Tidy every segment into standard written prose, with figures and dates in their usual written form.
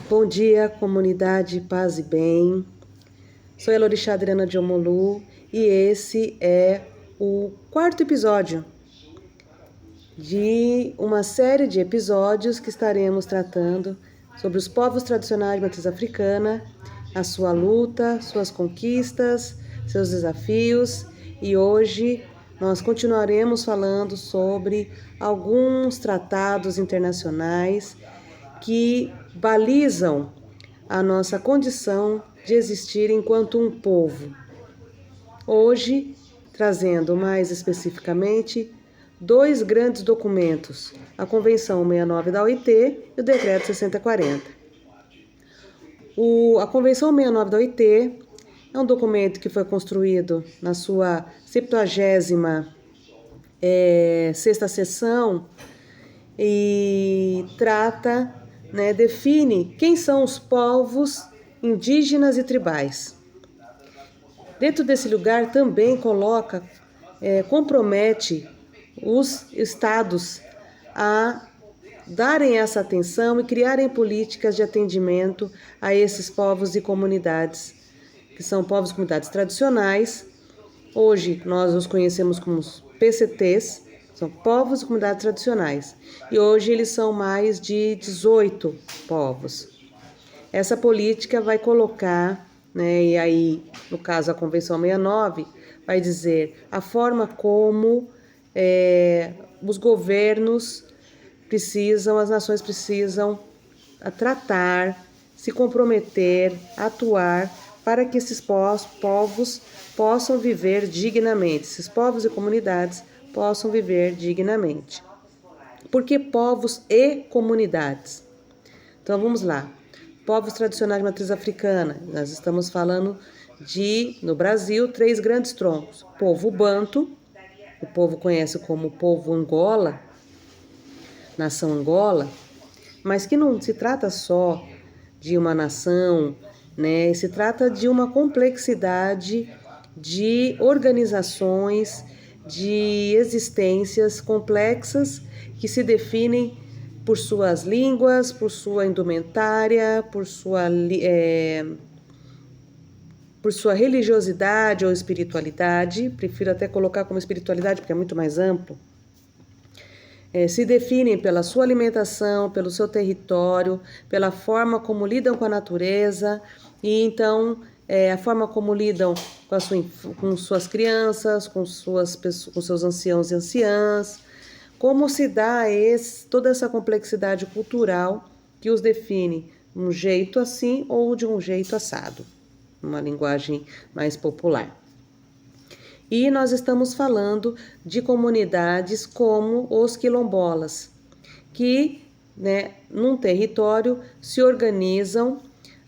Bom dia, comunidade Paz e Bem. Sou Elorixá Adriana de Omolu e esse é o quarto episódio de uma série de episódios que estaremos tratando sobre os povos tradicionais de matriz africana, a sua luta, suas conquistas, seus desafios, e hoje nós continuaremos falando sobre alguns tratados internacionais que balizam a nossa condição de existir enquanto um povo. Hoje, trazendo mais especificamente dois grandes documentos, a Convenção 69 da OIT e o Decreto 6040. A Convenção 69 da OIT é um documento que foi construído na sua 76ª sessão e trata, define quem são os povos indígenas e tribais. Dentro desse lugar também compromete os estados a darem essa atenção e criarem políticas de atendimento a esses povos e comunidades, que são povos e comunidades tradicionais. Hoje nós os conhecemos como os PCTs, são povos e comunidades tradicionais, e hoje eles são mais de 18 povos. Essa política vai colocar, e aí, no caso, a Convenção 69, vai dizer a forma como os governos precisam, as nações precisam tratar, se comprometer, atuar para que esses povos possam viver dignamente, esses povos e comunidades possam viver dignamente. Por que povos e comunidades? Então vamos lá. Povos tradicionais de matriz africana. Nós estamos falando no Brasil, 3 grandes troncos. Povo Banto, o povo conhece como povo Angola, nação Angola, mas que não se trata só de uma nação, se trata de uma complexidade de organizações, de existências complexas que se definem por suas línguas, por sua indumentária, por sua religiosidade ou espiritualidade. Prefiro até colocar como espiritualidade porque é muito mais amplo. Se definem pela sua alimentação, pelo seu território, pela forma como lidam com a natureza e então a forma como lidam com suas crianças, com seus anciãos e anciãs, como se dá toda essa complexidade cultural que os define de um jeito assim ou de um jeito assado, uma linguagem mais popular. E nós estamos falando de comunidades como os quilombolas, que, num território se organizam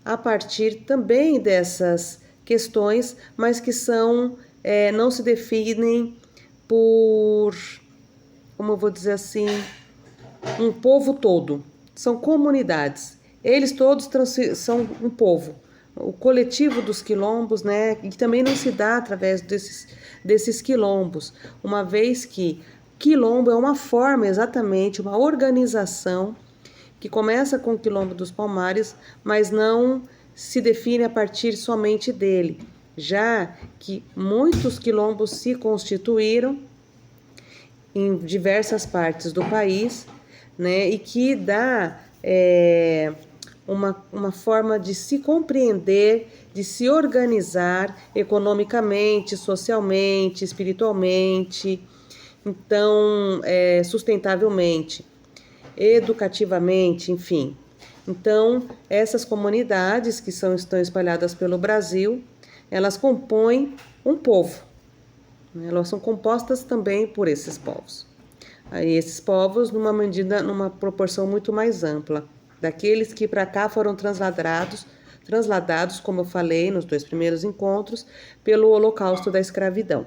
a partir também dessas questões, mas que não se definem por, como eu vou dizer assim, um povo todo. São comunidades. Eles todos são um povo. O coletivo dos quilombos, que também não se dá através desses quilombos, uma vez que quilombo é uma forma, exatamente, uma organização que começa com o Quilombo dos Palmares, mas não se define a partir somente dele, já que muitos quilombos se constituíram em diversas partes do país, e que dá uma forma de se compreender, de se organizar economicamente, socialmente, espiritualmente, então sustentavelmente, educativamente, enfim. Então, essas comunidades que estão espalhadas pelo Brasil, elas compõem um povo. Elas são compostas também por esses povos. Aí, esses povos, numa proporção muito mais ampla, daqueles que para cá foram transladados, como eu falei nos 2 primeiros encontros, pelo Holocausto da escravidão.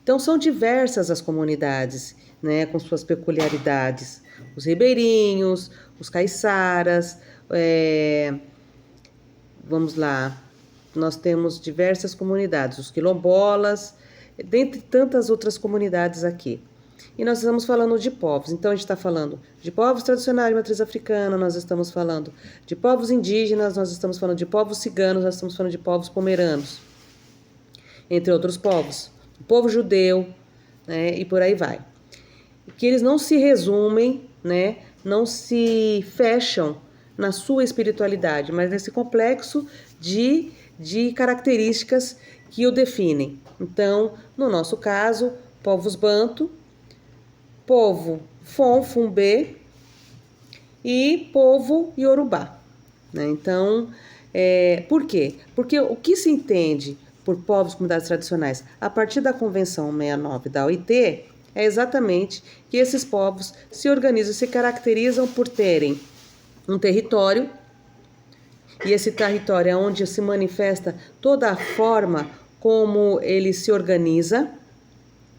Então, são diversas as comunidades, com suas peculiaridades. Os ribeirinhos, os caiçaras, vamos lá, nós temos diversas comunidades, os quilombolas, dentre tantas outras comunidades aqui. e nós estamos falando de povos. Então, a gente está falando de povos tradicionais de matriz africana, nós estamos falando de povos indígenas, nós estamos falando de povos ciganos, nós estamos falando de povos pomeranos, entre outros povos. O povo judeu, né, e por aí vai. Que eles não se resumem, né, não se fecham na sua espiritualidade, mas nesse complexo de características que o definem. Então, no nosso caso, povos Banto, povo Fon, Fumbê e povo Yorubá, né? Então, por quê? Porque o que se entende por povos e comunidades tradicionais a partir da Convenção 69 da OIT é exatamente que esses povos se organizam, se caracterizam por terem um território, e esse território é onde se manifesta toda a forma como ele se organiza,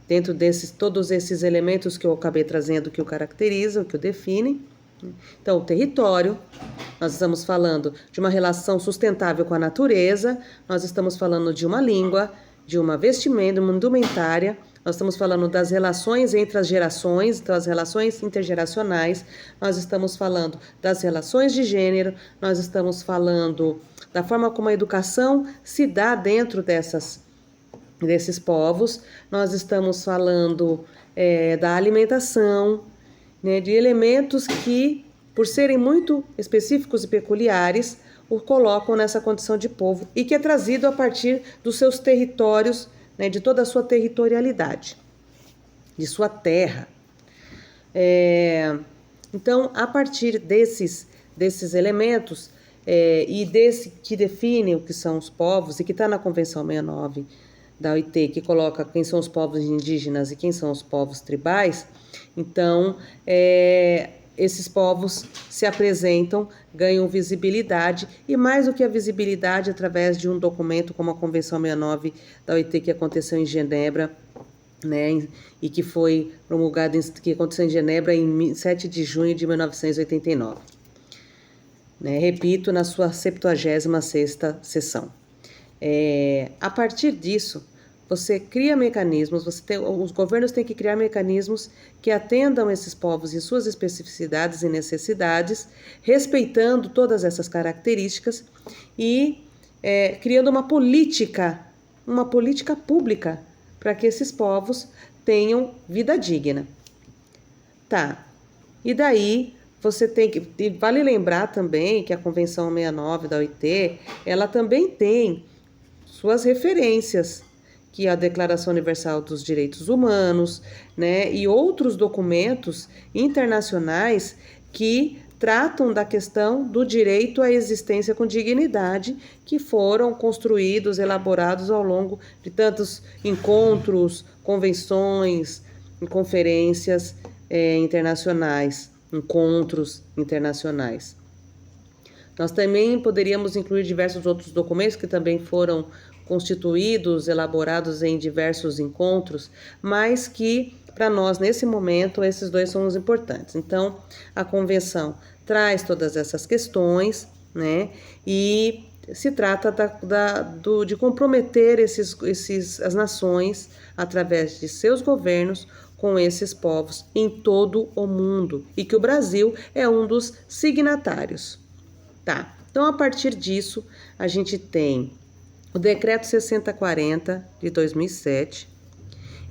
dentro desses todos esses elementos que eu acabei trazendo que o caracterizam, que o definem. Então, o território, nós estamos falando de uma relação sustentável com a natureza, nós estamos falando de uma língua, de uma vestimenta, uma indumentária, nós estamos falando das relações entre as gerações, então as relações intergeracionais, nós estamos falando das relações de gênero, nós estamos falando da forma como a educação se dá dentro desses povos, nós estamos falando da alimentação, né, de elementos que, por serem muito específicos e peculiares, o colocam nessa condição de povo e que é trazido a partir dos seus territórios, né, de toda a sua territorialidade, de sua terra. Então, a partir desses elementos e desse que define o que são os povos e que está na Convenção 69 da OIT, que coloca quem são os povos indígenas e quem são os povos tribais, então esses povos se apresentam, ganham visibilidade, e mais do que a visibilidade, através de um documento como a Convenção 69 da OIT, que aconteceu em Genebra, né, e que foi promulgado, que aconteceu em Genebra em 7 de junho de 1989. Né, repito, na sua 76ª sessão. A partir disso, você cria mecanismos, os governos têm que criar mecanismos que atendam esses povos em suas especificidades e necessidades, respeitando todas essas características e criando uma política pública para que esses povos tenham vida digna. Tá, e daí você tem que... E vale lembrar também que a Convenção 69 da OIT, ela também tem suas referências, que é a Declaração Universal dos Direitos Humanos, né, e outros documentos internacionais que tratam da questão do direito à existência com dignidade, que foram construídos, elaborados ao longo de tantos encontros, convenções, conferências internacionais, encontros internacionais. Nós também poderíamos incluir diversos outros documentos que também foram constituídos, elaborados em diversos encontros, mas que, para nós, nesse momento, esses dois são os importantes. Então, a Convenção traz todas essas questões, né, e se trata de comprometer as nações, através de seus governos, com esses povos em todo o mundo, e que o Brasil é um dos signatários. Tá, então, a partir disso, a gente tem o Decreto 6040 de 2007,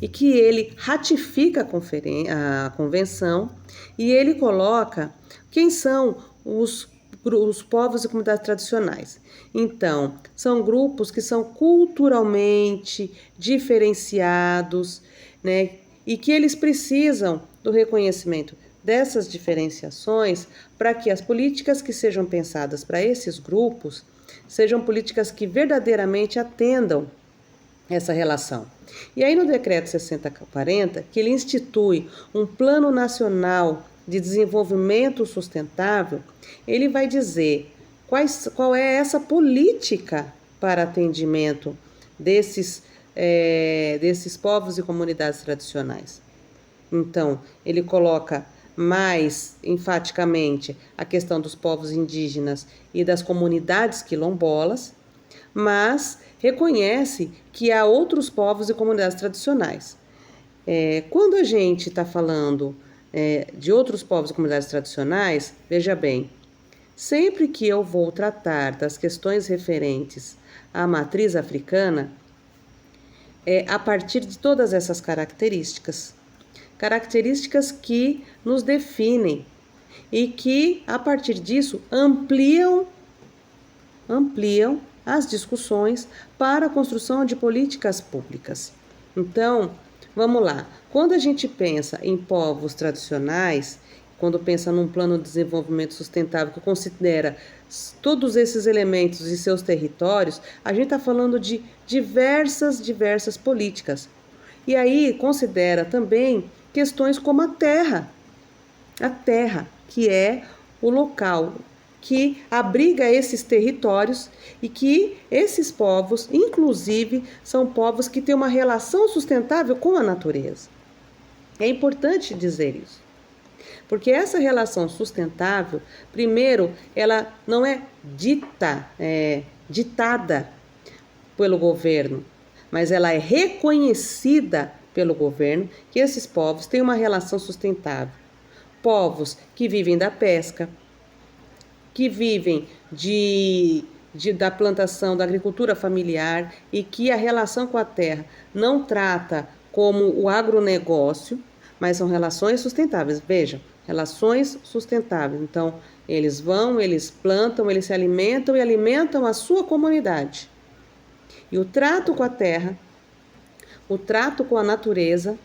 e que ele ratifica a convenção, e ele coloca quem são os povos e comunidades tradicionais. Então, são grupos que são culturalmente diferenciados, né, e que eles precisam do reconhecimento dessas diferenciações para que as políticas que sejam pensadas para esses grupos sejam políticas que verdadeiramente atendam essa relação. E aí no Decreto 6040, que ele institui um Plano Nacional de Desenvolvimento Sustentável, ele vai dizer qual é essa política para atendimento desses povos e comunidades tradicionais. Então, ele coloca mais enfaticamente a questão dos povos indígenas e das comunidades quilombolas, mas reconhece que há outros povos e comunidades tradicionais. Quando a gente está falando de outros povos e comunidades tradicionais, veja bem, sempre que eu vou tratar das questões referentes à matriz africana, a partir de todas essas características que nos definem e que, a partir disso, ampliam as discussões para a construção de políticas públicas. Então, vamos lá. Quando a gente pensa em povos tradicionais, quando pensa num plano de desenvolvimento sustentável que considera todos esses elementos e seus territórios, a gente está falando de diversas políticas. E aí considera também questões como a terra, que é o local que abriga esses territórios e que esses povos, inclusive, são povos que têm uma relação sustentável com a natureza. É importante dizer isso, porque essa relação sustentável, primeiro, ela não é ditada pelo governo, mas ela é reconhecida pelo governo que esses povos têm uma relação sustentável. Povos que vivem da pesca, que vivem da plantação, da agricultura familiar e que a relação com a terra não trata como o agronegócio, mas são relações sustentáveis. Vejam, relações sustentáveis. Então, eles vão, eles plantam, eles se alimentam e alimentam a sua comunidade. E o trato com a terra, o trato com a natureza,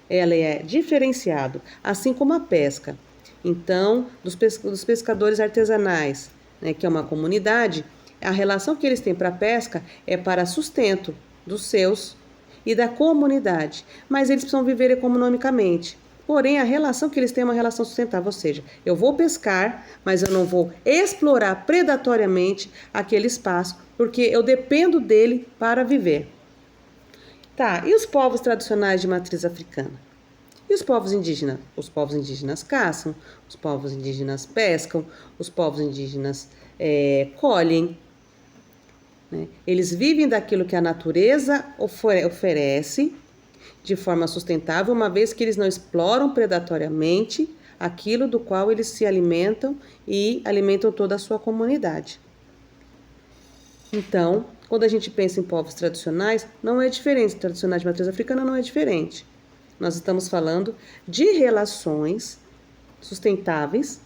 ela é diferenciado, assim como a pesca. Então, dos pescadores artesanais, né, que é uma comunidade, a relação que eles têm para a pesca é para sustento dos seus e da comunidade, mas eles precisam viver economicamente. Porém, a relação que eles têm é uma relação sustentável, ou seja, eu vou pescar, mas eu não vou explorar predatoriamente aquele espaço, porque eu dependo dele para viver. Tá, e os povos tradicionais de matriz africana? E os povos indígenas? Os povos indígenas caçam, os povos indígenas pescam, os povos indígenas colhem. Né? Eles vivem daquilo que a natureza oferece de forma sustentável, uma vez que eles não exploram predatoriamente aquilo do qual eles se alimentam e alimentam toda a sua comunidade. Então, quando a gente pensa em povos tradicionais, não é diferente. Tradicionais de matriz africana não é diferente. Nós estamos falando de relações sustentáveis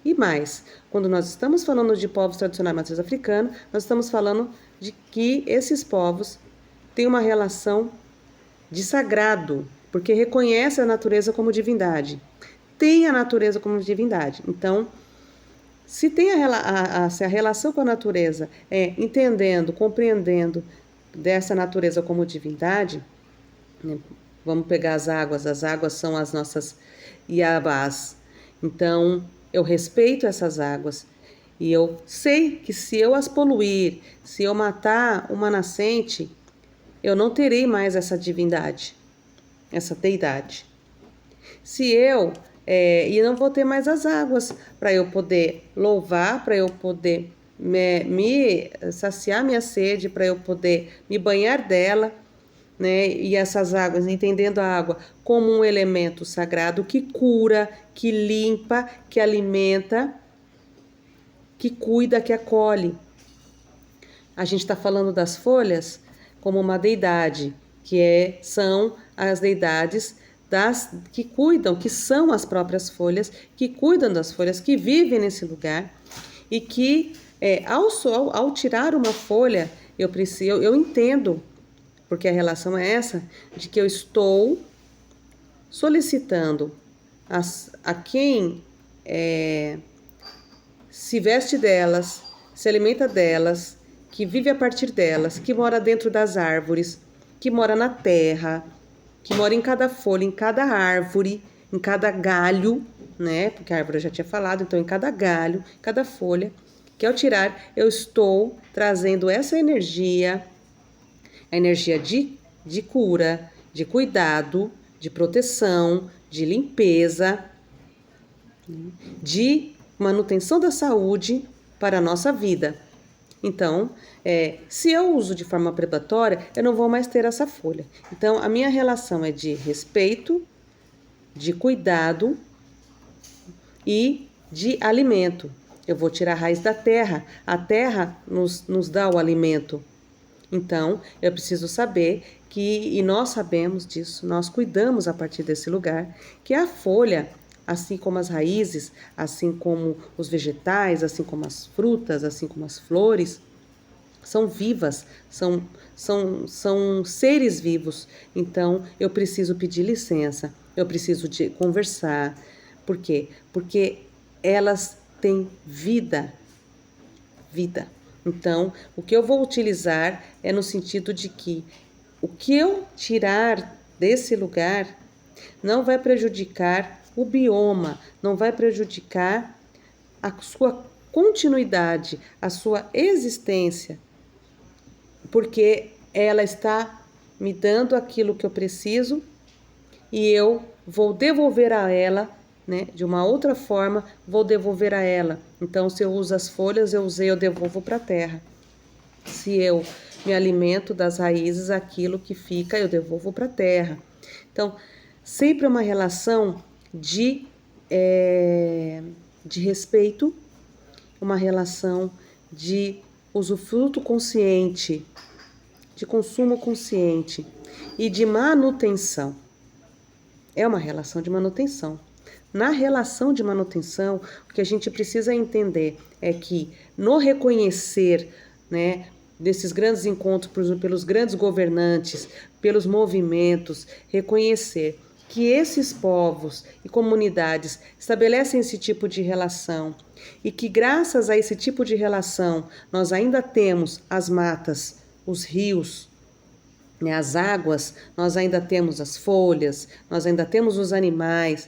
e mais. Quando nós estamos falando de povos tradicionais de matriz africana, nós estamos falando de que esses povos têm uma relação de sagrado, porque reconhece a natureza como divindade. Tem a natureza como divindade. Então, se tem se a relação com a natureza é entendendo, compreendendo dessa natureza como divindade, né? Vamos pegar as águas são as nossas Iabás. Então, eu respeito essas águas e eu sei que se eu as poluir, se eu matar uma nascente, eu não terei mais essa divindade, essa deidade. E não vou ter mais as águas para eu poder louvar, para eu poder me saciar minha sede, para eu poder me banhar dela, né? E essas águas, entendendo a água como um elemento sagrado que cura, que limpa, que alimenta, que cuida, que acolhe. A gente está falando das folhas como uma deidade, são as deidades que cuidam, que são as próprias folhas, que cuidam das folhas, que vivem nesse lugar e que ao tirar uma folha, eu entendo, porque a relação é essa, de que eu estou solicitando a quem se veste delas, se alimenta delas, que vive a partir delas, que mora dentro das árvores, que mora na terra, que mora em cada folha, em cada árvore, em cada galho, né? Porque a árvore eu já tinha falado, então em cada galho, cada folha, que ao tirar eu estou trazendo essa energia, a energia de cura, de cuidado, de proteção, de limpeza, de manutenção da saúde para a nossa vida. Então, se eu uso de forma predatória, eu não vou mais ter essa folha. Então, a minha relação é de respeito, de cuidado e de alimento. Eu vou tirar a raiz da terra. A terra nos dá o alimento. Então, eu preciso saber que, e nós sabemos disso, nós cuidamos a partir desse lugar, que a folha, assim como as raízes, assim como os vegetais, assim como as frutas, assim como as flores, são vivas, são seres vivos. Então, eu preciso pedir licença, eu preciso de conversar. Por quê? Porque elas têm vida. Então, o que eu vou utilizar é no sentido de que o que eu tirar desse lugar não vai prejudicar o bioma, não vai prejudicar a sua continuidade, a sua existência, porque ela está me dando aquilo que eu preciso e eu vou devolver a ela, né? De uma outra forma, vou devolver a ela. Então, se eu uso as folhas, eu devolvo para a terra. Se eu me alimento das raízes, aquilo que fica, eu devolvo para a terra. Então, sempre uma relação de respeito, uma relação de usufruto consciente, de consumo consciente e de manutenção. É uma relação de manutenção. Na relação de manutenção, o que a gente precisa entender é que no reconhecer, né, desses grandes encontros pelos grandes governantes, pelos movimentos, reconhecer que esses povos e comunidades estabelecem esse tipo de relação e que graças a esse tipo de relação nós ainda temos as matas, os rios, né, as águas, nós ainda temos as folhas, nós ainda temos os animais,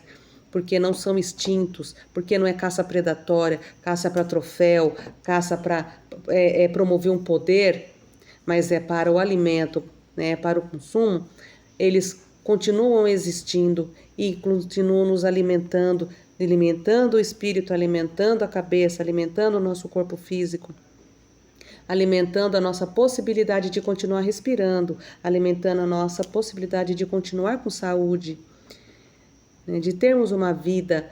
porque não são extintos, porque não é caça predatória, caça para troféu, caça para promover um poder, mas é para o alimento, né, para o consumo. Eles continuam existindo e continuam nos alimentando, alimentando o espírito, alimentando a cabeça, alimentando o nosso corpo físico, alimentando a nossa possibilidade de continuar respirando, alimentando a nossa possibilidade de continuar com saúde, né, de termos uma vida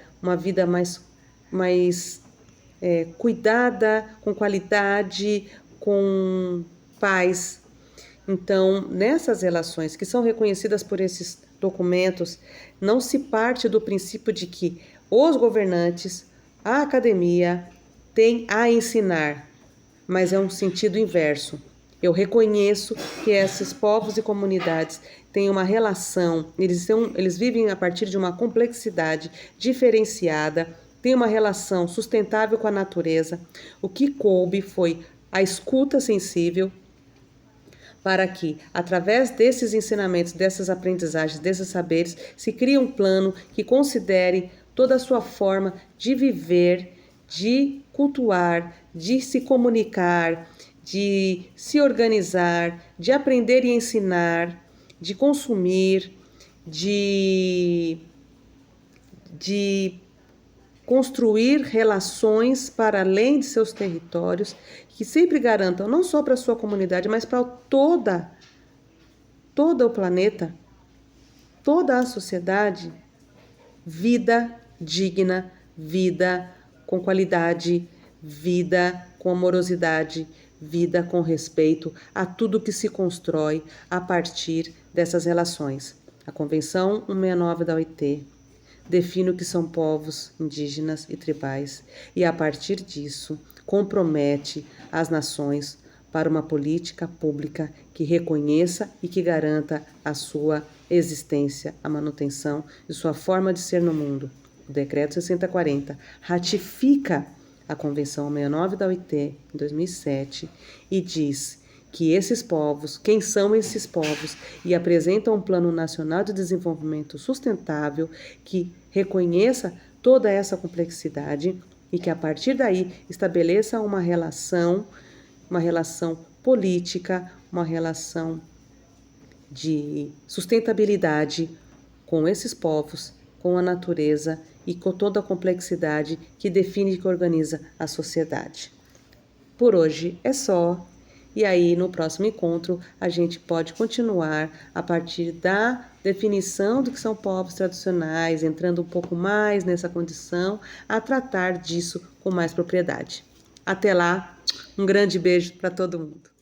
mais cuidada, com qualidade, com paz. Então, nessas relações que são reconhecidas por esses documentos, não se parte do princípio de que os governantes, a academia, têm a ensinar, mas é um sentido inverso. Eu reconheço que esses povos e comunidades têm uma relação, eles vivem a partir de uma complexidade diferenciada, têm uma relação sustentável com a natureza. O que coube foi a escuta sensível, para que, através desses ensinamentos, dessas aprendizagens, desses saberes, se crie um plano que considere toda a sua forma de viver, de cultuar, de se comunicar, de se organizar, de aprender e ensinar, de consumir, de construir relações para além de seus territórios, que sempre garantam, não só para a sua comunidade, mas para todo o planeta, toda a sociedade, vida digna, vida com qualidade, vida com amorosidade, vida com respeito a tudo que se constrói a partir dessas relações. A Convenção 169 da OIT define o que são povos indígenas e tribais e, a partir disso, compromete as nações para uma política pública que reconheça e que garanta a sua existência, a manutenção de sua forma de ser no mundo. O Decreto 6040 ratifica a Convenção 69 da OIT, em 2007, e diz que esses povos, quem são esses povos, e apresentam um Plano Nacional de Desenvolvimento Sustentável que reconheça toda essa complexidade e que, a partir daí, estabeleça uma relação política, uma relação de sustentabilidade com esses povos, com a natureza e com toda a complexidade que define e que organiza a sociedade. Por hoje é só. E aí, no próximo encontro, a gente pode continuar a partir da definição do que são povos tradicionais, entrando um pouco mais nessa condição, a tratar disso com mais propriedade. Até lá, um grande beijo para todo mundo.